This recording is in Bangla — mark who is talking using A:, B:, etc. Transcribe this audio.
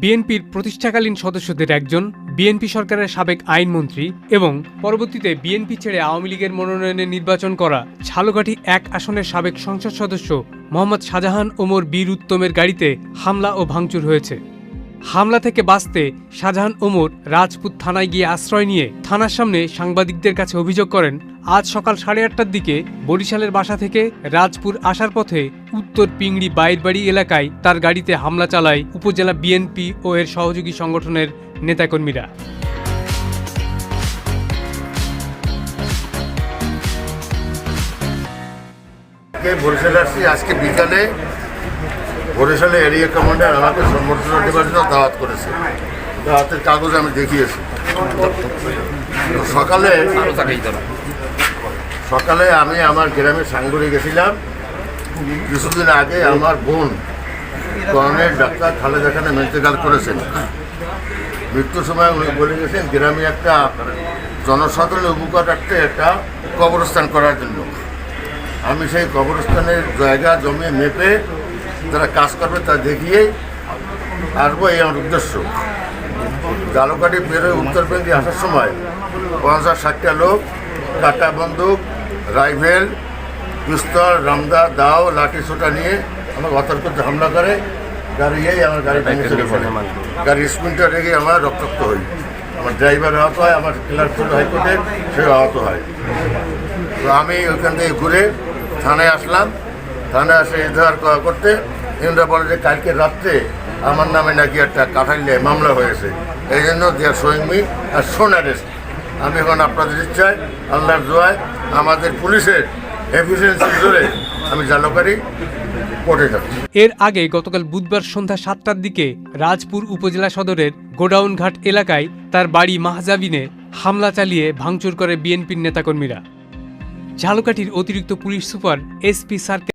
A: বিএনপির প্রতিষ্ঠাকালীন সদস্যদের একজন, বিএনপি সরকারের সাবেক আইনমন্ত্রী এবং পরবর্তীতে বিএনপি ছেড়ে আওয়ামী লীগের মনোনয়নে নির্বাচন করা ঝালকাঠি ১ আসনের সাবেক সংসদ সদস্য মোহাম্মদ শাহজাহান ওমর বীর উত্তমের গাড়িতে হামলা ও ভাঙচুর হয়েছে। হামলা থেকে বাঁচতে শাহজাহান ওমর রাজপুত থানায় গিয়ে আশ্রয় নিয়ে থানার সামনে সাংবাদিকদের কাছে অভিযোগ করেন, আজ সকাল 8:30টার দিকে বরিশালের বাসা থেকে রাজপুর আসার পথে উত্তর পিংড়ি বাইরবাড়ি এলাকায় তার গাড়িতে হামলা চালায় উপজেলা বিএনপি ও এর সহযোগী সংগঠনের নেতাকর্মীরা।
B: বরিশালে আসছি আজকে বিকালে। বরিশালে এরিয়া কমান্ডার আমাকে সম্বর্ধনা দেওয়ার জন্য দাওয়াত করেছে। দাওয়াতের কাগজ আমি দেখিয়েছি। সকালে আমি আমার গ্রামে সাঙ্গুরে গেছিলাম। কিছুদিন আগে আমার বোন কর্নেল ডাক্তার খালেদা খান ইন্তেকাল করেছেন। মৃত্যুর সময় উনি বলে গেছেন গ্রামে একটা জনসাধারণের উপকারার্থে একটা কবরস্থান করার জন্য। আমি সেই কবরস্থানের জায়গা জমি মেপে যারা কাজ করবে তা দেখিয়ে আসবো, এই আমার উদ্দেশ্য। ঝালকাঠি পেরোয় উত্তর পেঙ্গি আসার সময় 50-60টা লোক কাটা বন্দুক, রাইফেল, পিস্তল, রামদা, দাও, লাঠি ছোটা নিয়ে আমাকে অতর্ক হামলা করে। আমার গাড়ি ভেঙে চলে পড়ে। গাড়ির স্পিনটা রেখে আমরা রক্তাক্ত হই। আমার ড্রাইভার আহত হয়, আমার ক্লার্ক ছিল হাইকোর্টের, সেও আহত হয়। তো আমি ওইখান থেকে ঘুরে থানায় আসলাম। থানায় আসে এজাহার করতে এরা বলে যে কালকে রাত্রে আমার নামে নাকি একটা কাঠাইলে মামলা হয়েছে, এই জন্য দেয়ার শোয়িং মি আর শোন অ্যারেস্ট। আমি এখন আপনাদের ইচ্ছায়, আল্লাহর দোয়ায়, আমাদের পুলিশের এফিসিয়েন্সি জোরে আমি ঝালকাঠি কোর্টে যাচ্ছি।
A: এর আগে গতকাল বুধবার সন্ধ্যা 7টার দিকে রাজপুর উপজেলা সদরের গোডাউনঘাট এলাকায় তার বাড়ি মাহজাবিনে হামলা চালিয়ে ভাঙচুর করে বিএনপির নেতাকর্মীরা। ঝালকাঠির অতিরিক্ত পুলিশ সুপার এসপি সার্কেল